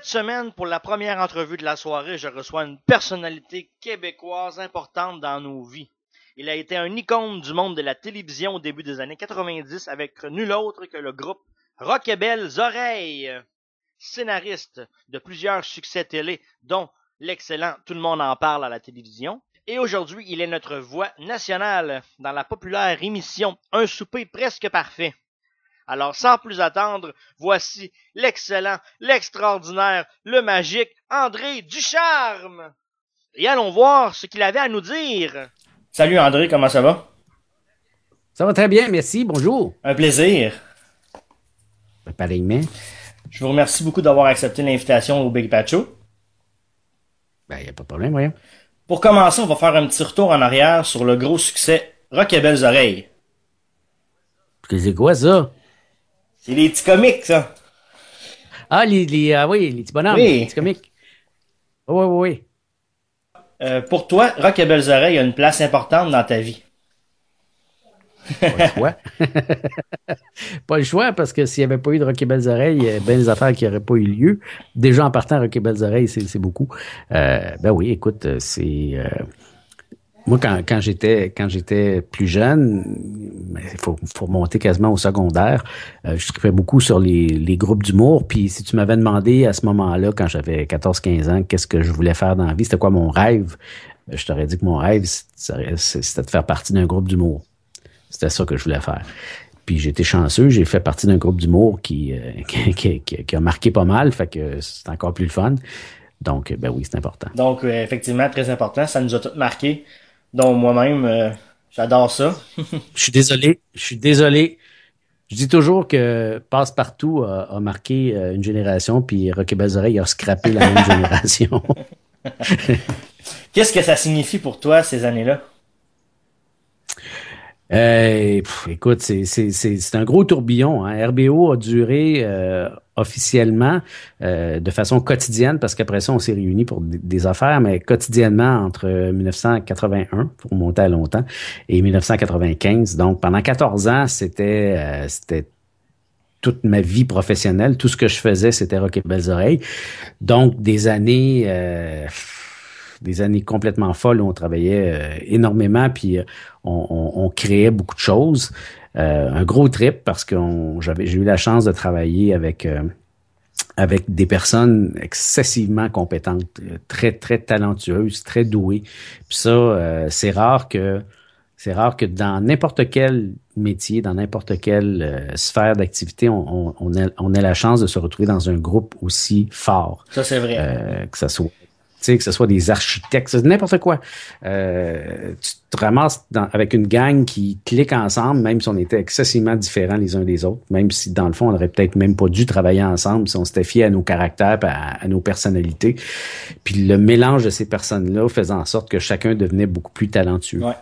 Cette semaine, pour la première entrevue de la soirée, je reçois une personnalité québécoise importante dans nos vies. Il a été un icône du monde de la télévision au début des années 90 avec nul autre que le groupe Rock et Belles Oreilles. Scénariste de plusieurs succès télé, dont l'excellent Tout le monde en parle à la télévision. Et aujourd'hui, il est notre voix nationale dans la populaire émission Un souper presque parfait. Alors, sans plus attendre, voici l'excellent, l'extraordinaire, le magique André Ducharme. Et allons voir ce qu'il avait à nous dire. Salut André, comment ça va? Ça va très bien, merci. Bonjour. Un plaisir. Pareillement. Je vous remercie beaucoup d'avoir accepté l'invitation au Big Bad Show. Ben, il n'y a pas de problème, voyons. Pour commencer, on va faire un petit retour en arrière sur le gros succès Rock et Belles Oreilles. C'est quoi ça? C'est les petits comiques, ça. Ah, oui, les petits bonhommes, oui. Les petits comiques. Oui. Pour toi, Rock et Belles Oreilles a une place importante dans ta vie. Pas le choix. Pas le choix, parce que s'il n'y avait pas eu de Rock et Belles Oreilles, il y a bien des affaires qui n'auraient pas eu lieu. Déjà, en partant, Rock et Belles Oreilles, c'est beaucoup. Ben oui, écoute, c'est... Moi, quand j'étais plus jeune, il faut remonter quasiment au secondaire, je tripais beaucoup sur les groupes d'humour. Puis si tu m'avais demandé à ce moment-là, quand j'avais 14-15 ans, qu'est-ce que je voulais faire dans la vie, c'était quoi mon rêve, je t'aurais dit que mon rêve, c'était de faire partie d'un groupe d'humour. C'était ça que je voulais faire. Puis j'ai été chanceux, j'ai fait partie d'un groupe d'humour qui a marqué pas mal, fait que c'est encore plus le fun. Donc, ben oui, c'est important. Donc, effectivement, très important, ça nous a tous marqué. Donc, moi-même, j'adore ça. Je suis désolé. Je dis toujours que Passe-Partout a marqué une génération, puis Rock et Belles Oreilles a scrappé la même génération. Qu'est-ce que ça signifie pour toi, ces années-là? Écoute, c'est un gros tourbillon, hein. RBO a duré officiellement de façon quotidienne, parce qu'après ça, on s'est réunis pour des affaires, mais quotidiennement entre 1981, pour monter à longtemps, et 1995. Donc, pendant 14 ans, c'était toute ma vie professionnelle. Tout ce que je faisais, c'était Rock et Belles Oreilles. Donc, des années complètement folles où on travaillait énormément, puis on créait beaucoup de choses. Un gros trip, parce que j'ai eu la chance de travailler avec des personnes excessivement compétentes, très, très talentueuses, très douées. Puis ça, c'est rare que dans n'importe quel métier, dans n'importe quelle sphère d'activité, on ait la chance de se retrouver dans un groupe aussi fort. Ça, c'est vrai. Que ce soit des architectes, c'est n'importe quoi. Tu te ramasses avec une gang qui clique ensemble, même si on était excessivement différents les uns des autres, même si dans le fond, on aurait peut-être même pas dû travailler ensemble si on s'était fié à nos caractères, à nos personnalités. Puis le mélange de ces personnes-là faisait en sorte que chacun devenait beaucoup plus talentueux. Ouais.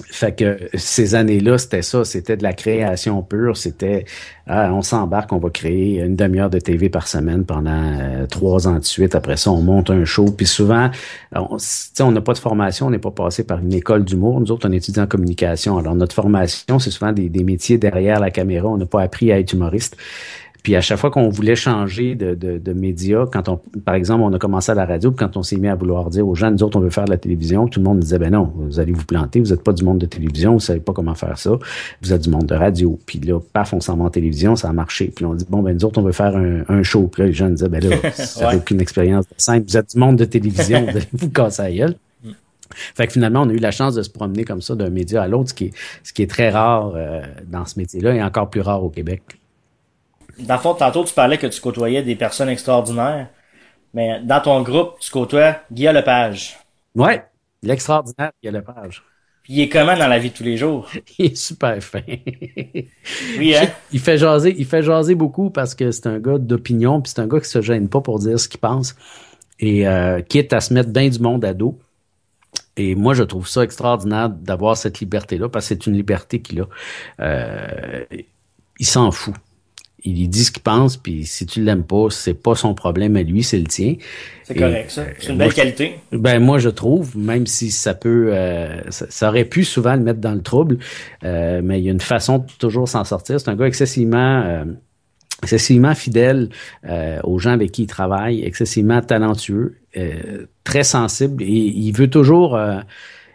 Fait que ces années-là, c'était ça, c'était de la création pure, c'était on s'embarque, on va créer une demi-heure de TV par semaine pendant 3 ans de suite. Après ça, on monte un show, puis souvent, on n'a pas de formation, on n'est pas passé par une école d'humour. Nous autres, on étudie en communication. Alors notre formation, c'est souvent des métiers derrière la caméra. On n'a pas appris à être humoriste. Puis à chaque fois qu'on voulait changer de média, par exemple, on a commencé à la radio, puis quand on s'est mis à vouloir dire aux gens, nous autres, on veut faire de la télévision, tout le monde disait, ben non, vous allez vous planter, vous n'êtes pas du monde de télévision, vous savez pas comment faire ça, vous êtes du monde de radio. Puis là, paf, on s'en va en télévision, ça a marché. Puis on dit, bon, ben nous autres, on veut faire un show. Puis là, les gens disaient, ben là, vous n'avez aucune expérience de scène, vous êtes du monde de télévision, vous allez vous casser la gueule. Fait que finalement, on a eu la chance de se promener comme ça d'un média à l'autre, ce qui est très rare dans ce métier-là et encore plus rare au Québec. Dans le fond, tantôt, tu parlais que tu côtoyais des personnes extraordinaires, mais dans ton groupe, tu côtoies Guillaume Lepage. Ouais, l'extraordinaire Guillaume Lepage. Puis il est comment dans la vie de tous les jours? Il est super fin. Oui, hein? Il fait jaser beaucoup parce que c'est un gars d'opinion, puis c'est un gars qui se gêne pas pour dire ce qu'il pense. Et quitte à se mettre bien du monde à dos. Et moi, je trouve ça extraordinaire d'avoir cette liberté-là, parce que c'est une liberté qu'il a. Il s'en fout. Il dit ce qu'il pense, puis si tu l'aimes pas, c'est pas son problème à lui, c'est le tien. C'est correct, ça. C'est une belle qualité. Ben moi, je trouve, même si ça peut, ça aurait pu souvent le mettre dans le trouble, mais il y a une façon de toujours s'en sortir. C'est un gars excessivement excessivement fidèle aux gens avec qui il travaille, excessivement talentueux, très sensible, et il veut toujours...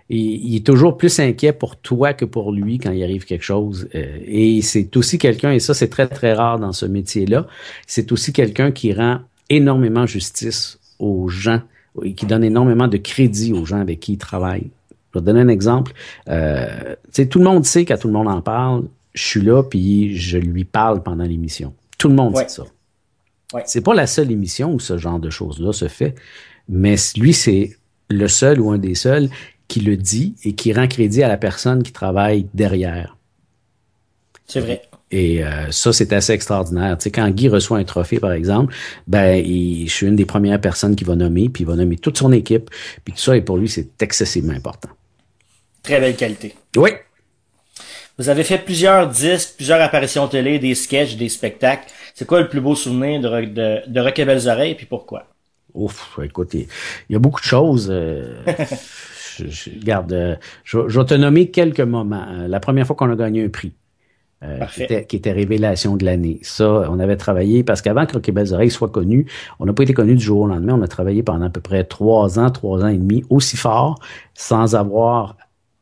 il est toujours plus inquiet pour toi que pour lui quand il arrive quelque chose. Et c'est aussi quelqu'un, et ça c'est très très rare dans ce métier-là, c'est aussi quelqu'un qui rend énormément justice aux gens et qui donne énormément de crédit aux gens avec qui il travaille. Je vais te donner un exemple. Tu sais, tout le monde sait quand tout le monde en parle, je suis là puis je lui parle pendant l'émission. Tout le monde sait ça. Ouais. C'est pas la seule émission où ce genre de choses-là se fait, mais lui, c'est le seul ou un des seuls qui le dit et qui rend crédit à la personne qui travaille derrière. C'est vrai. Et ça, c'est assez extraordinaire. Tu sais, quand Guy reçoit un trophée, par exemple, je suis une des premières personnes qu'il va nommer, puis il va nommer toute son équipe, puis tout ça, et pour lui, c'est excessivement important. Très belle qualité. Oui. Vous avez fait plusieurs disques, plusieurs apparitions télé, des sketchs, des spectacles. C'est quoi le plus beau souvenir de Rock et Belles Oreilles, puis pourquoi? Ouf, écoute, il y a beaucoup de choses. Regarde, je vais te nommer quelques moments. La première fois qu'on a gagné un prix, qui était Révélation de l'année. Ça, on avait travaillé, parce qu'avant que Rock et Belles Oreilles soit connu, on n'a pas été connu du jour au lendemain. On a travaillé pendant à peu près 3 ans et demi, aussi fort, sans avoir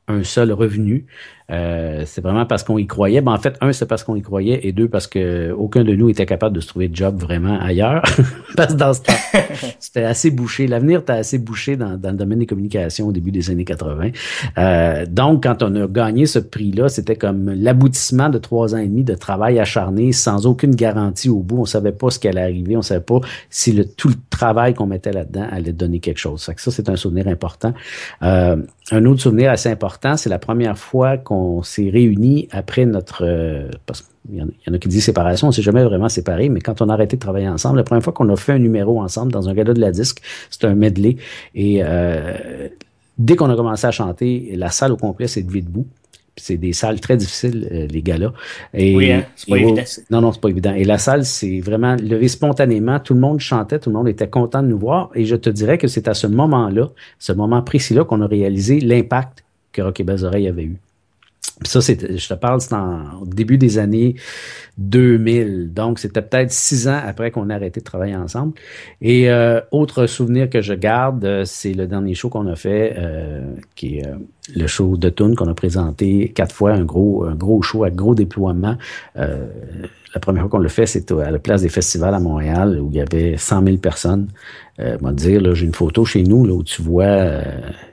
un seul revenu. C'est vraiment parce qu'on y croyait. En fait, un, c'est parce qu'on y croyait, et deux, parce que aucun de nous était capable de se trouver de job vraiment ailleurs. Parce que dans ce temps, c'était assez bouché. L'avenir était assez bouché dans le domaine des communications au début des années 80. Donc, quand on a gagné ce prix-là, c'était comme l'aboutissement de 3 ans et demi de travail acharné, sans aucune garantie au bout. On savait pas ce qui allait arriver. On savait pas si tout le travail qu'on mettait là-dedans allait donner quelque chose. Ça, c'est un souvenir important. Un autre souvenir assez important, c'est la première fois qu'on s'est réunis après parce qu'il y en a qui disent séparation, on s'est jamais vraiment séparés, mais quand on a arrêté de travailler ensemble, la première fois qu'on a fait un numéro ensemble dans un gala de la disque, c'était un medley, et dès qu'on a commencé à chanter, la salle au complet s'est levée debout. C'est des salles très difficiles, les galas. Et, oui, hein, c'est pas évident. Non, c'est pas évident. Et la salle, c'est vraiment levé spontanément. Tout le monde chantait, tout le monde était content de nous voir. Et je te dirais que c'est à ce moment-là, ce moment précis-là, qu'on a réalisé l'impact que Rock et Belles Oreilles avait eu. Puis ça, je te parle, c'est au début des années 2000. Donc, c'était peut-être 6 ans après qu'on a arrêté de travailler ensemble. Et autre souvenir que je garde, c'est le dernier show qu'on a fait, qui est le show de Toon qu'on a présenté 4 fois, un gros show avec gros déploiement. La première fois qu'on l'a fait, c'était à la place des festivals à Montréal, où il y avait 100 000 personnes. Moi, dire, là, j'ai une photo chez nous, là, où tu vois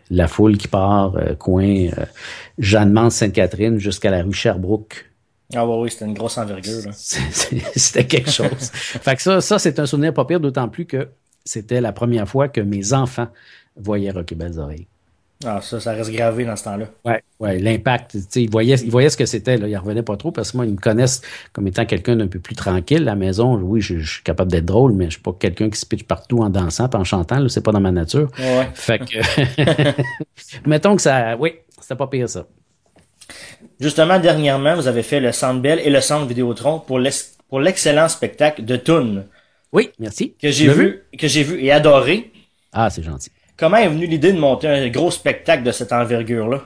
la foule qui part, coin Jeanne-Mance-Sainte-Catherine jusqu'à la rue Sherbrooke. Ah oui, c'était une grosse envergure, là. C'était quelque chose. Fait que ça, c'est un souvenir pas pire, d'autant plus que c'était la première fois que mes enfants voyaient Rock et Belles Oreilles. Ah, ça reste gravé dans ce temps-là. Ouais, l'impact. Tu sais, ils voyaient ce que c'était, là. Ils revenaient pas trop, parce que moi, ils me connaissent comme étant quelqu'un d'un peu plus tranquille. À la maison, oui, je suis capable d'être drôle, mais je suis pas quelqu'un qui se pitche partout en dansant et en chantant, là. C'est pas dans ma nature. Ouais. Fait que, mettons que c'était pas pire, ça. Justement, dernièrement, vous avez fait le Centre Bell et le Centre Vidéotron pour l'excellent spectacle de Toon. Oui, merci. Que j'ai vu et adoré. Ah, c'est gentil. Comment est venue l'idée de monter un gros spectacle de cette envergure-là?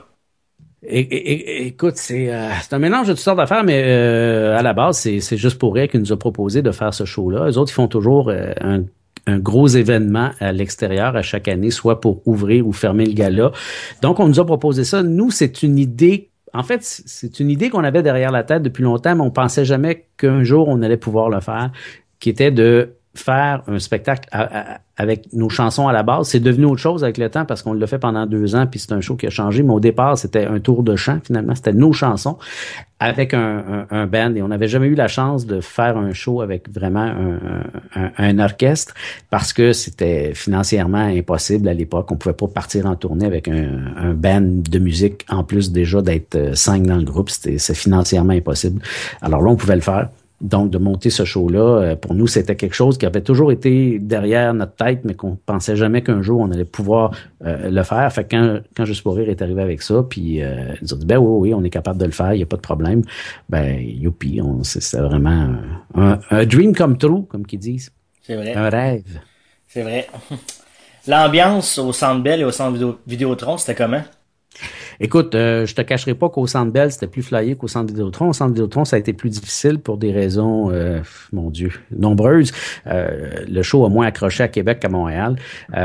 Écoute, c'est un mélange de toutes sortes d'affaires, mais à la base, c'est Juste pour rire qui nous a proposé de faire ce show-là. Eux autres, ils font toujours un gros événement à l'extérieur à chaque année, soit pour ouvrir ou fermer le gala. Donc, on nous a proposé ça. Nous, c'est une idée. En fait, c'est une idée qu'on avait derrière la tête depuis longtemps, mais on pensait jamais qu'un jour on allait pouvoir le faire, qui était de faire un spectacle avec nos chansons à la base. C'est devenu autre chose avec le temps parce qu'on l'a fait pendant 2 ans, puis c'est un show qui a changé. Mais au départ, c'était un tour de chant, finalement. C'était nos chansons avec un band. Et on n'avait jamais eu la chance de faire un show avec vraiment un orchestre parce que c'était financièrement impossible à l'époque. On pouvait pas partir en tournée avec un band de musique en plus déjà d'être 5 dans le groupe. C'est financièrement impossible. Alors là, on pouvait le faire. Donc, de monter ce show-là, pour nous, c'était quelque chose qui avait toujours été derrière notre tête, mais qu'on pensait jamais qu'un jour, on allait pouvoir le faire. Fait que quand Juste pour rire est arrivé avec ça, puis ils ont dit, oui, on est capable de le faire, il n'y a pas de problème. Youpi, c'est vraiment un dream come true, comme qu'ils disent. C'est vrai. Un rêve. C'est vrai. L'ambiance au Centre Bell et au Centre Vidéotron, c'était comment? Écoute, je te cacherai pas qu'au Centre Bell, c'était plus flyé qu'au Centre Vidéotron. Au Centre Vidéotron, ça a été plus difficile pour des raisons, mon Dieu, nombreuses. Le show a moins accroché à Québec qu'à Montréal.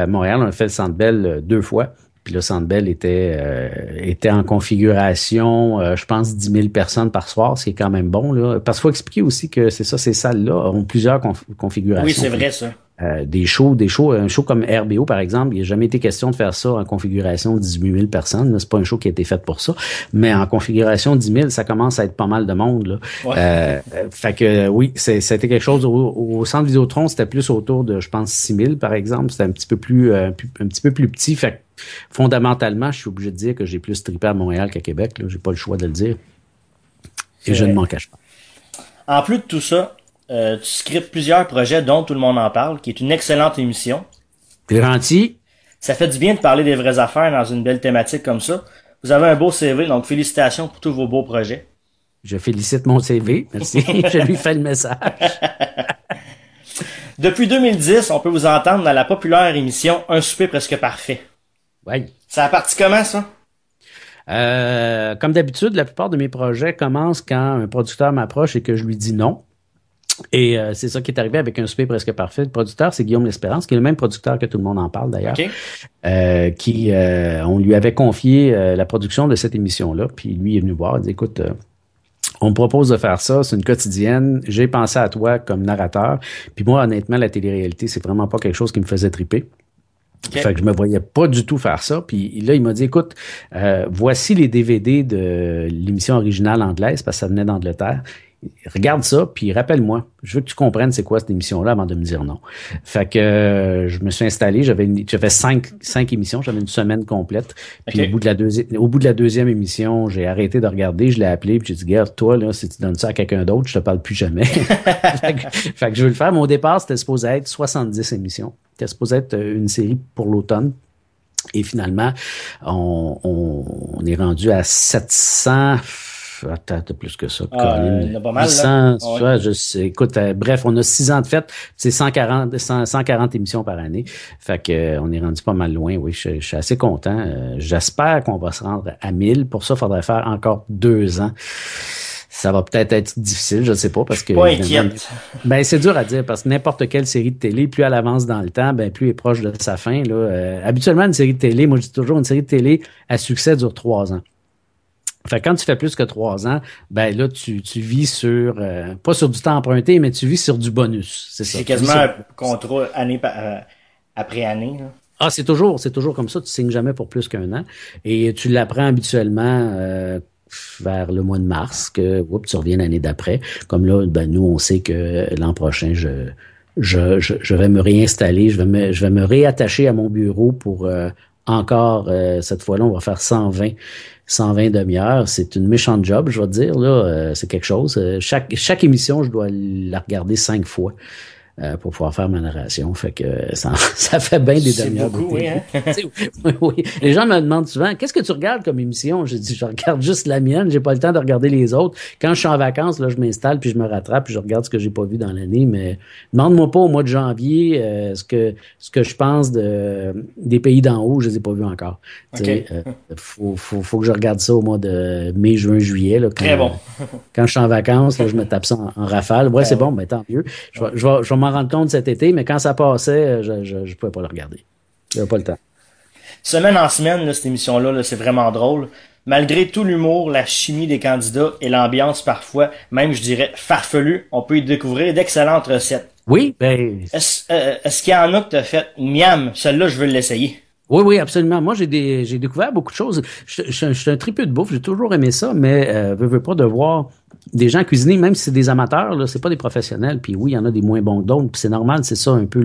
Montréal, on a fait le Centre Bell 2 fois. Puis le Centre Bell était en configuration, je pense, 10 000 personnes par soir, ce qui est quand même bon, là. Parce qu'il faut expliquer aussi que c'est ça, ces salles-là ont plusieurs configurations. Oui, c'est vrai, ça. Des shows, un show comme RBO, par exemple, il n'a jamais été question de faire ça en configuration 18 000 personnes. C'est pas un show qui a été fait pour ça. Mais en configuration 10 000, ça commence à être pas mal de monde, là. Ouais. Fait que, oui, c'était quelque chose au Centre Vidéotron, c'était plus autour de, je pense, 6 000, par exemple. C'était un petit peu plus petit. Fait que, fondamentalement, je suis obligé de dire que j'ai plus trippé à Montréal qu'à Québec, là. J'ai pas le choix de le dire. Et je ne m'en cache pas. En plus de tout ça, tu scriptes plusieurs projets dont tout le monde en parle, qui est une excellente émission. Gentil. Ça fait du bien de parler des vraies affaires dans une belle thématique comme ça. Vous avez un beau CV, donc félicitations pour tous vos beaux projets. Je félicite mon CV. Merci. Je lui fais le message. Depuis 2010, on peut vous entendre dans la populaire émission Un souper presque parfait. Oui. Ça a parti comment, ça? Comme d'habitude, la plupart de mes projets commencent quand un producteur m'approche et que je lui dis non. Et c'est ça qui est arrivé avec Un souper presque parfait. Le producteur, c'est Guillaume L'Espérance, qui est le même producteur que Tout le monde en parle d'ailleurs. Okay. On lui avait confié la production de cette émission-là. Puis lui est venu voir, il dit, écoute, on me propose de faire ça, c'est une quotidienne. J'ai pensé à toi comme narrateur. Puis moi, honnêtement, la télé-réalité, c'est vraiment pas quelque chose qui me faisait triper. Okay. Fait que je me voyais pas du tout faire ça. Puis là, il m'a dit, écoute, voici les DVD de l'émission originale anglaise, parce que ça venait d'Angleterre. Regarde ça, puis rappelle-moi. Je veux que tu comprennes c'est quoi cette émission-là avant de me dire non. Fait que je me suis installé, j'avais 5 émissions, j'avais une semaine complète. Puis okay. au bout de la deuxième émission, j'ai arrêté de regarder, je l'ai appelé, puis j'ai dit, regarde, toi, là, si tu donnes ça à quelqu'un d'autre, je te parle plus jamais. fait que je veux le faire. Mais au départ, c'était supposé être 70 émissions. C'était supposé être une série pour l'automne. Et finalement, on est rendu à 700... Attends, t'as plus que ça. Il y en a pas mal, 800, là. Je sais. Écoute, bref, on a 6 ans de fête. C'est 140 émissions par année. Fait que, on est rendu pas mal loin. Oui, je suis assez content. J'espère qu'on va se rendre à 1000. Pour ça, il faudrait faire encore 2 ans. Ça va peut-être être difficile, je sais pas, parce que... Pas inquiète. Ben, c'est dur à dire, parce que n'importe quelle série de télé, plus elle avance dans le temps, ben, plus elle est proche de sa fin, là. Habituellement, une série de télé, moi, je dis toujours, une série de télé à succès dure 3 ans. Fait que quand tu fais plus que 3 ans, ben là, tu vis sur, pas sur du temps emprunté, mais tu vis sur du bonus. C'est quasiment un contrat année après année, là. Ah, c'est toujours comme ça. Tu signes jamais pour plus qu'un an. Et tu l'apprends habituellement, vers le mois de mars, que, tu reviens l'année d'après. Comme là, ben, nous, on sait que l'an prochain, je vais me réinstaller, je vais me réattacher à mon bureau pour, encore, cette fois-là, on va faire 120 demi-heures. C'est une méchante job, je vais te dire, là. C'est quelque chose. Chaque émission, je dois la regarder 5 fois. Pour pouvoir faire ma narration. Fait que ça fait bien des demi-heures. C'est beaucoup, oui, hein? Oui. Les gens me demandent souvent, qu'est-ce que tu regardes comme émission? Je dis, je regarde juste la mienne, j'ai pas le temps de regarder les autres. Quand je suis en vacances, là, je m'installe, puis je me rattrape, puis je regarde ce que j'ai pas vu dans l'année, mais demande-moi pas au mois de janvier ce que je pense des pays d'en haut, je les ai pas vus encore. Okay. Faut que je regarde ça au mois de mai, juin, juillet. Là, Très bon. Quand je suis en vacances, là, je me tape ça en rafale. Ouais, c'est bon, ben tant mieux. Je vais m'en rendre compte cet été, mais quand ça passait, je pouvais pas le regarder. J'avais pas le temps. Semaine en semaine, là, cette émission-là, là, c'est vraiment drôle. Malgré tout l'humour, la chimie des candidats et l'ambiance parfois, même je dirais farfelue, on peut y découvrir d'excellentes recettes. Oui, ben... Est-ce qu'il y en a que t'as fait, miam, celle-là, je veux l'essayer? Oui, absolument. Moi, j'ai découvert beaucoup de choses. Je suis un tripeux de bouffe, j'ai toujours aimé ça, mais veux pas de voir des gens cuisiner, même si c'est des amateurs, là, c'est pas des professionnels. Puis oui, il y en a des moins bons que d'autres. Puis c'est normal, c'est ça un peu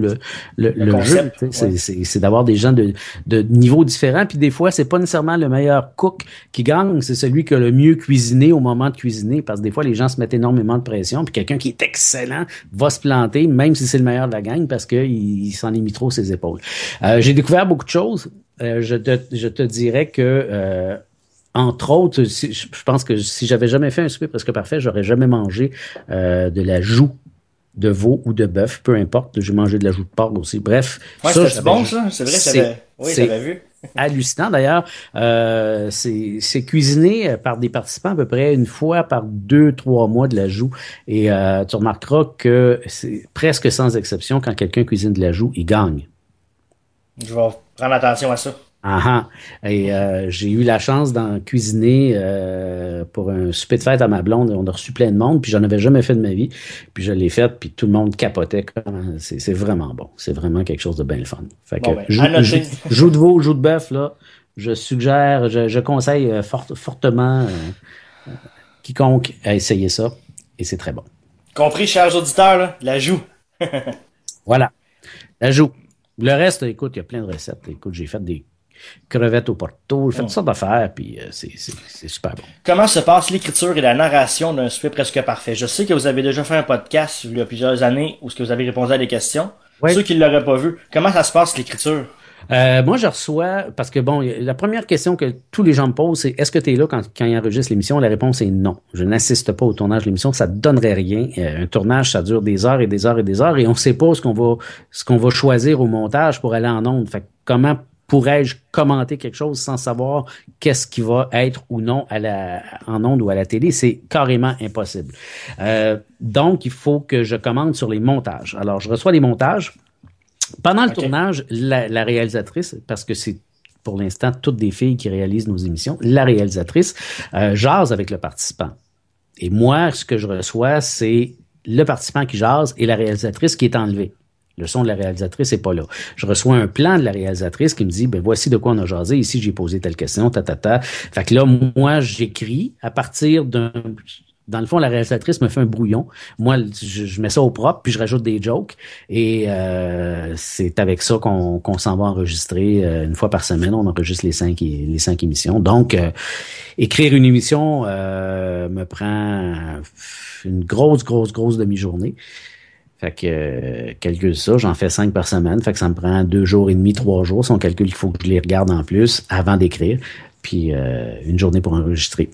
le concept, jeu. Ouais. C'est d'avoir des gens de niveaux différents. Puis des fois, c'est pas nécessairement le meilleur cook qui gagne, c'est celui qui a le mieux cuisiné au moment de cuisiner. Parce que des fois, les gens se mettent énormément de pression. Puis quelqu'un qui est excellent va se planter, même si c'est le meilleur de la gang, parce qu'il s'en est mis trop ses épaules. J'ai découvert beaucoup de choses. Je te dirais que entre autres, je pense que si j'avais jamais fait un souper presque parfait, j'aurais jamais mangé de la joue de veau ou de bœuf, peu importe. J'ai mangé de la joue de porc aussi. Bref. Ouais, c'est bon, ça. C'est vrai, j'avais vu. hallucinant. D'ailleurs, c'est cuisiné par des participants à peu près une fois par 2-3 mois de l'ajout. Et tu remarqueras que c'est presque sans exception, quand quelqu'un cuisine de l'ajout, il gagne. Je vais prendre attention à ça. Ah ah. Et j'ai eu la chance d'en cuisiner pour un souper de fête à ma blonde. On a reçu plein de monde, puis j'en avais jamais fait de ma vie. Puis je l'ai fait, puis tout le monde capotait. C'est vraiment bon. C'est vraiment quelque chose de bien le fun. Fait que joue de veau, joue de bœuf, là. Je suggère, je conseille fortement quiconque à essayer ça. Et c'est très bon. Compris, chers auditeurs, là, la joue. Voilà. La joue. Le reste, écoute, il y a plein de recettes. Écoute, j'ai fait des crevettes au porto, j'ai fait toutes sortes d'affaires, puis c'est super bon. Comment se passe l'écriture et la narration d'un souper presque parfait? Je sais que vous avez déjà fait un podcast il y a plusieurs années où vous avez répondu à des questions. Oui. Ceux qui ne l'auraient pas vu, comment ça se passe l'écriture? Moi, je reçois, parce que bon, la première question que tous les gens me posent, c'est est-ce que tu es là quand ils enregistrent l'émission? La réponse est non. Je n'assiste pas au tournage de l'émission, ça ne donnerait rien. Un tournage, ça dure des heures et des heures et des heures, et on ne sait pas ce qu'on va choisir au montage pour aller en ondes. Fait comment pourrais-je commenter quelque chose sans savoir qu'est-ce qui va être ou non en ondes ou à la télé? C'est carrément impossible. Donc, il faut que je commente sur les montages. Alors, je reçois les montages. Pendant le tournage, la réalisatrice, parce que c'est pour l'instant toutes des filles qui réalisent nos émissions, la réalisatrice jase avec le participant. Et moi, ce que je reçois, c'est le participant qui jase et la réalisatrice qui est enlevée. Le son de la réalisatrice n'est pas là. Je reçois un plan de la réalisatrice qui me dit, ben voici de quoi on a jasé. Ici, j'ai posé telle question, Fait que là, moi, j'écris à partir d'un... Dans le fond, la réalisatrice me fait un brouillon. Moi, je mets ça au propre, puis je rajoute des jokes. Et c'est avec ça qu'on s'en va enregistrer une fois par semaine. On enregistre les cinq émissions. Donc, écrire une émission me prend une grosse demi-journée. Fait que calcule ça, j'en fais 5 par semaine. Fait que ça me prend 2 jours et demi, 3 jours. Si on calcule qu'il faut que je les regarde en plus avant d'écrire. Puis une journée pour enregistrer.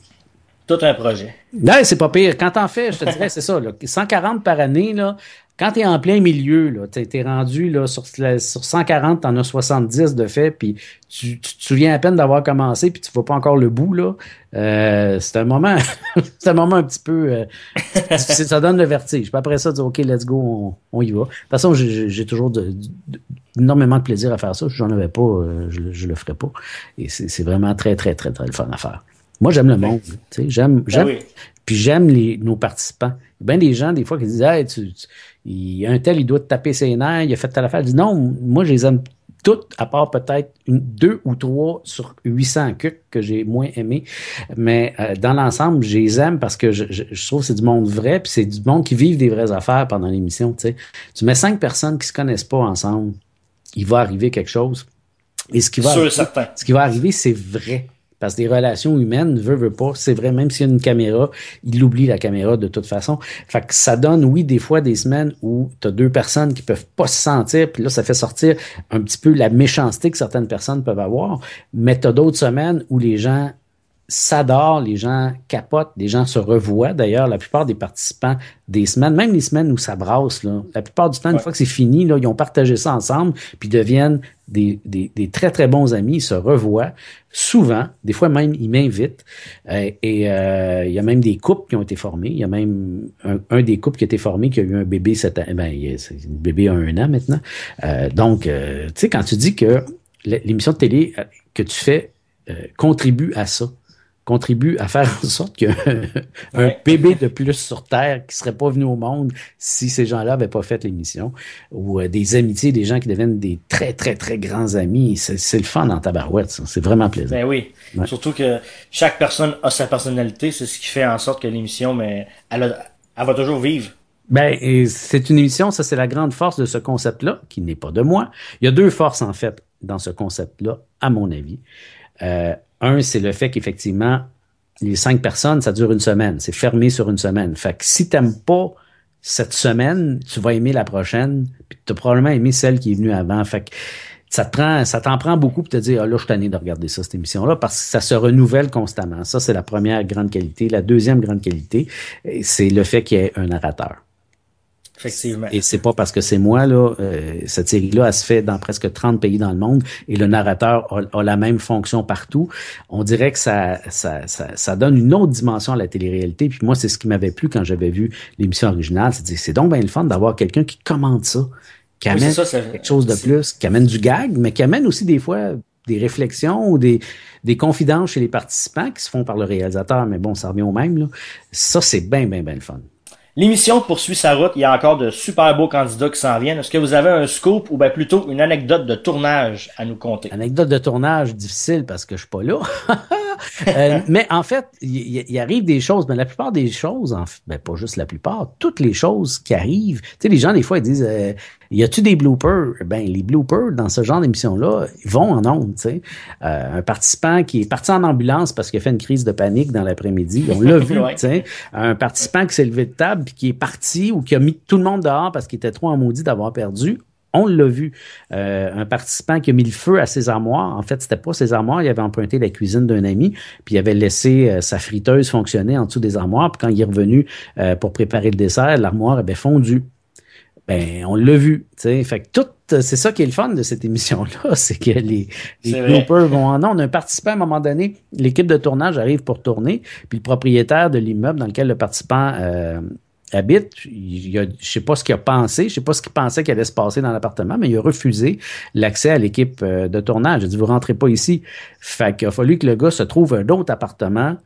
Tout un projet. Non, c'est pas pire. Quand t'en fais, je te dirais, c'est ça, là, 140 par année, là, quand t'es en plein milieu, là, t'es rendu là, sur 140, t'en as 70 de fait, puis tu te souviens à peine d'avoir commencé, puis tu vois pas encore le bout, là. C'est un moment un petit peu difficile, ça donne le vertige. Puis après ça, tu dis, OK, let's go, on y va. De toute façon, j'ai toujours énormément de plaisir à faire ça. Si j'en avais pas, je le ferais pas. Et c'est vraiment très, très, très, très le fun à faire. Moi, j'aime le monde. Tu sais, j'aime, puis j'aime nos participants. Il y a bien des gens, des fois, qui disent, hey, un tel, il doit te taper ses nerfs, il a fait telle affaire. Je dis, non, moi, je les aime toutes, à part peut-être 2 ou 3 sur 800 que j'ai moins aimé. Mais dans l'ensemble, je les aime parce que je trouve que c'est du monde vrai, puis c'est du monde qui vivent des vraies affaires pendant l'émission. Tu sais. Tu mets 5 personnes qui se connaissent pas ensemble, il va arriver quelque chose. Et ce qui va arriver, c'est vrai. Parce que les relations humaines, veut pas, c'est vrai, même s'il y a une caméra, il oublie la caméra de toute façon. Fait que ça donne, oui, des fois des semaines où tu as 2 personnes qui peuvent pas se sentir, puis là, ça fait sortir un petit peu la méchanceté que certaines personnes peuvent avoir, mais tu as d'autres semaines où les gens s'adorent, les gens capotent, les gens se revoient. D'ailleurs, la plupart des participants des semaines, même les semaines où ça brasse, là, la plupart du temps, une fois que c'est fini, là, ils ont partagé ça ensemble, puis deviennent des très, très bons amis, ils se revoient. Souvent, des fois même, ils m'invitent. Il y a même des couples qui ont été formés. Il y a même un des couples qui a été formé, qui a eu un bébé cette année. Ben, le bébé a 1 an maintenant. Donc, tu sais, quand tu dis que l'émission de télé que tu fais contribue à ça, contribue à faire en sorte qu'il y a un bébé de plus sur Terre qui serait pas venu au monde si ces gens-là n'avaient pas fait l'émission, ou des amitiés, des gens qui deviennent des très, très, très grands amis. C'est le fun en tabarouette, ça. C'est vraiment plaisant. Ben oui. Ouais. Surtout que chaque personne a sa personnalité. C'est ce qui fait en sorte que l'émission, mais elle va toujours vivre. Ben, c'est une émission, ça c'est la grande force de ce concept-là, qui n'est pas de moi. Il y a 2 forces, en fait, dans ce concept-là, à mon avis. Un, c'est le fait qu'effectivement, les 5 personnes, ça dure 1 semaine. C'est fermé sur 1 semaine. Fait que si t'aimes pas cette semaine, tu vas aimer la prochaine, puis tu as probablement aimé celle qui est venue avant. Fait que ça t'en prend beaucoup pour te dire, là, je suis tanné de regarder ça, cette émission-là, parce que ça se renouvelle constamment. Ça, c'est la première grande qualité. La deuxième grande qualité, c'est le fait qu'il y ait un narrateur. Effectivement. Et c'est pas parce que c'est moi, là. Cette série-là, elle se fait dans presque 30 pays dans le monde et le narrateur a la même fonction partout. On dirait que ça donne une autre dimension à la télé-réalité. Puis moi, c'est ce qui m'avait plu quand j'avais vu l'émission originale. C'est donc bien le fun d'avoir quelqu'un qui commente ça, qui amène quelque chose de plus, qui amène du gag, mais qui amène aussi des fois des réflexions ou des confidences chez les participants qui se font par le réalisateur. Mais bon, ça revient au même, là. Ça, c'est bien le fun. L'émission poursuit sa route. Il y a encore de super beaux candidats qui s'en viennent. Est-ce que vous avez un scoop ou bien plutôt une anecdote de tournage à nous conter? Anecdote de tournage difficile parce que je suis pas là. Mais en fait, il arrive des choses, mais la plupart des choses, pas juste la plupart, toutes les choses qui arrivent, tu sais, les gens, des fois, ils disent, y a-tu des bloopers? Ben, les bloopers, dans ce genre d'émission-là, ils vont en ondes, tu sais. Un participant qui est parti en ambulance parce qu'il a fait une crise de panique dans l'après-midi, on l'a vu, tu sais. Un participant qui s'est levé de table puis qui est parti ou qui a mis tout le monde dehors parce qu'il était trop en maudit d'avoir perdu, on l'a vu. Un participant qui a mis le feu à ses armoires. En fait, c'était pas ses armoires. Il avait emprunté la cuisine d'un ami, puis il avait laissé sa friteuse fonctionner en dessous des armoires. Puis quand il est revenu pour préparer le dessert, l'armoire avait fondu. Ben, on l'a vu. T'sais. Fait que c'est ça qui est le fun de cette émission-là, c'est que les bloopers vont en ondes. Un participant, à un moment donné, l'équipe de tournage arrive pour tourner, puis le propriétaire de l'immeuble dans lequel le participant habite, je sais pas ce qu'il a pensé, je sais pas ce qu'il pensait qu'il allait se passer dans l'appartement, mais il a refusé l'accès à l'équipe de tournage. Il a dit, vous rentrez pas ici. Fait qu'il a fallu que le gars se trouve un autre appartement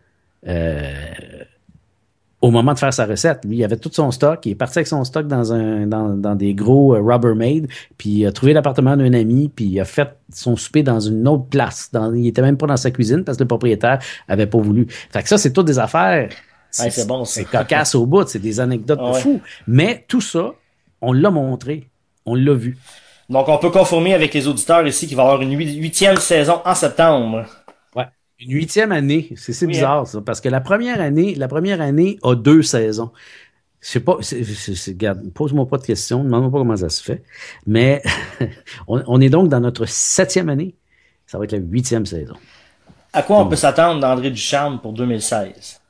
au moment de faire sa recette. Lui, il avait tout son stock, il est parti avec son stock dans des gros Rubbermaid, puis il a trouvé l'appartement d'un ami, puis il a fait son souper dans une autre place. Il était même pas dans sa cuisine parce que le propriétaire avait pas voulu. Fait que ça, c'est toutes des affaires. C'est bon, ça. C'est cocasse au bout, c'est des anecdotes de fou. Mais tout ça, on l'a montré, on l'a vu. Donc, on peut confirmer avec les auditeurs ici qu'il va y avoir une 8e saison en septembre. Ouais, une 8e année. C'est bizarre, ça, parce que la première année a 2 saisons. Je sais pas, regarde, pose-moi pas de questions, demande-moi pas comment ça se fait. Mais on est donc dans notre 7e année. Ça va être la 8e saison. À quoi on peut s'attendre d'André Ducharme pour 2016?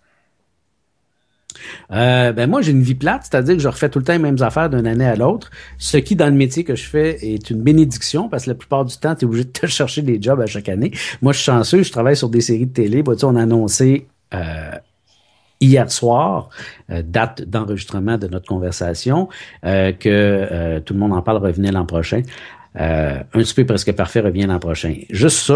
Ben moi, j'ai une vie plate, c'est-à-dire que je refais tout le temps les mêmes affaires d'une année à l'autre, ce qui, dans le métier que je fais, est une bénédiction, parce que la plupart du temps, tu es obligé de te chercher des jobs à chaque année. Moi, je suis chanceux, je travaille sur des séries de télé. Bah, tu sais, on a annoncé hier soir, date d'enregistrement de notre conversation, que tout le monde en parle, revenait l'an prochain. Un souper presque parfait revient l'an prochain. Juste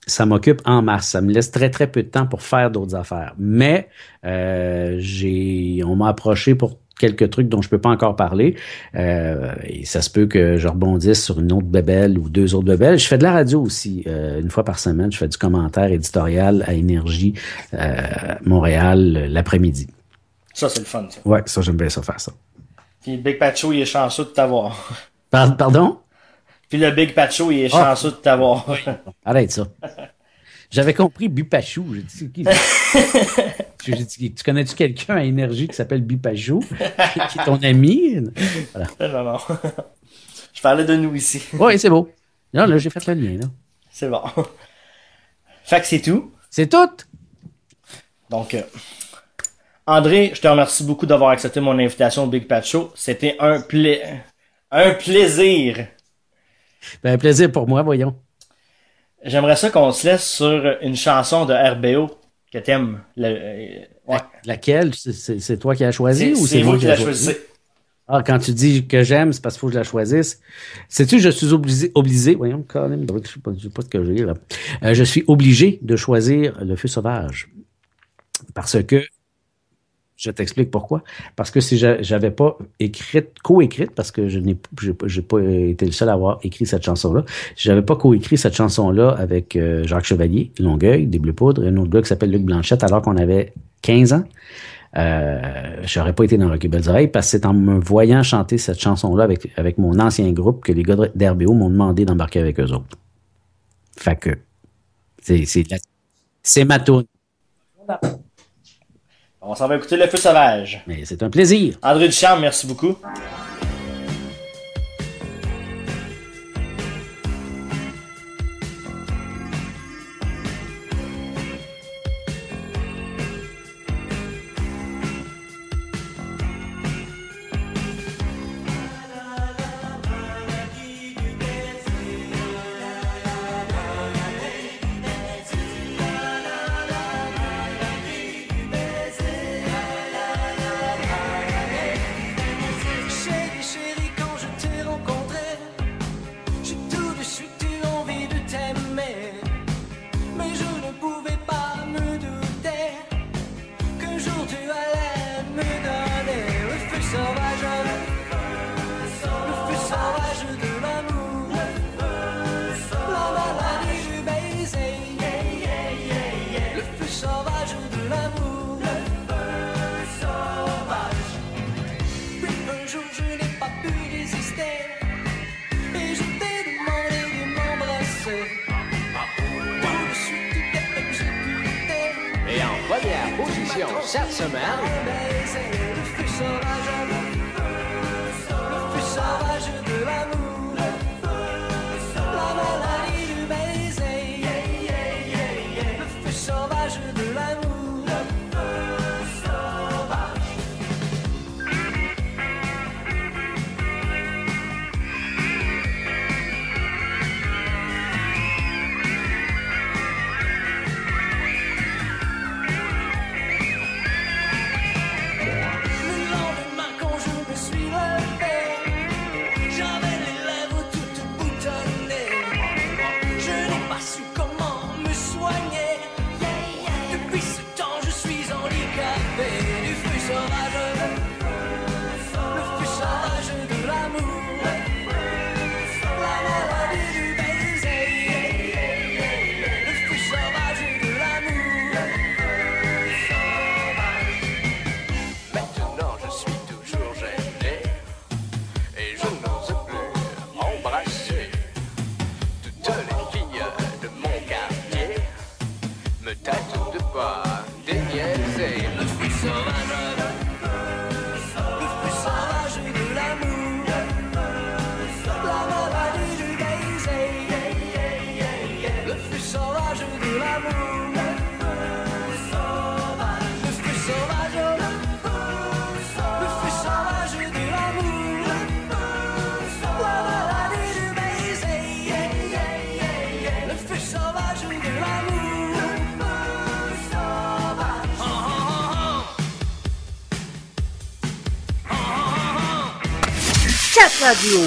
ça m'occupe en masse. Ça me laisse très, très peu de temps pour faire d'autres affaires. Mais on m'a approché pour quelques trucs dont je peux pas encore parler. Et ça se peut que je rebondisse sur une autre bébelle ou 2 autres bébelles. Je fais de la radio aussi, une fois par semaine. Je fais du commentaire éditorial à Énergie Montréal l'après-midi. Ça, c'est le fun, ça. Ouais, ça, j'aime bien ça faire ça. Puis Big Pacho, il est chanceux de t'avoir. Pardon? Puis le Big Pacho, il est chanceux de t'avoir. Arrête ça. J'avais compris Bupachou. J'ai dit, tu connais-tu quelqu'un à Énergie qui s'appelle Bupachou, qui est ton ami? Voilà. Non. Je parlais de nous ici. Oui, c'est beau. Non, là, j'ai fait le lien, là. C'est bon. Fait que c'est tout. C'est tout. Donc, André, je te remercie beaucoup d'avoir accepté mon invitation au Big Pacho. C'était un plaisir. Ben, un plaisir pour moi, voyons. J'aimerais ça qu'on se laisse sur une chanson de RBO que t'aimes. Laquelle? C'est toi qui as choisi ou c'est moi qui l'ai choisi? Ah, quand tu dis que j'aime, c'est parce qu'il faut que je la choisisse. Sais-tu, je suis obligé, voyons, quand même, je sais pas ce que j'ai là. Je suis obligé de choisir Le Feu sauvage. Parce que, je t'explique pourquoi. Parce que si j'avais pas co-écrite, parce que j'ai pas été le seul à avoir écrit cette chanson-là, si j'avais pas co-écrit cette chanson-là avec Jacques Chevalier, Longueuil, des Bleu Poudre, et un autre gars qui s'appelle Luc Blanchette, alors qu'on avait 15 ans, j'aurais pas été dans Rock et Belles Oreilles, parce que c'est en me voyant chanter cette chanson-là avec mon ancien groupe que les gars d'RBO m'ont demandé d'embarquer avec eux autres. Fait que, c'est ma toune. On s'en va écouter Le Feu sauvage. Mais c'est un plaisir. André Ducharme, merci beaucoup. de l'amour, le feu sauvage. Puis un jour je n'ai pas pu résister et je t'ai demandé de m'embrasser. Tout de suite tu t'es exécuté. Et en première position cette semaine, Le feu sauvage, le feu sauvage de l'amour, la maladie du baiser, le feu sauvage de l'amour, le feu sauvage. Le lendemain quand je me suis levé, j'avais les lèvres toutes boutonnées. Je n'ai pas su comment me soigner. Depuis ce temps je suis handicapé. Du feu sauvage, le feu sauvage de l'amour, la maladie du baiser, le feu sauvage de l'amour, le feu sauvage. maintenant je suis toujours gêné et je n'ose plus embrasser. Toutes les filles de mon quartier me tâtent de pas déniaiser. Le feu sauvage, le feu sauvage de l'amour, la maladie du baiser, le feu sauvage de l'amour, le feu sauvage, le feu sauvage, le feu sauvage de l'amour, la maladie du baiser, le feu sauvage de l'amour, le feu sauvage. Chat Radio.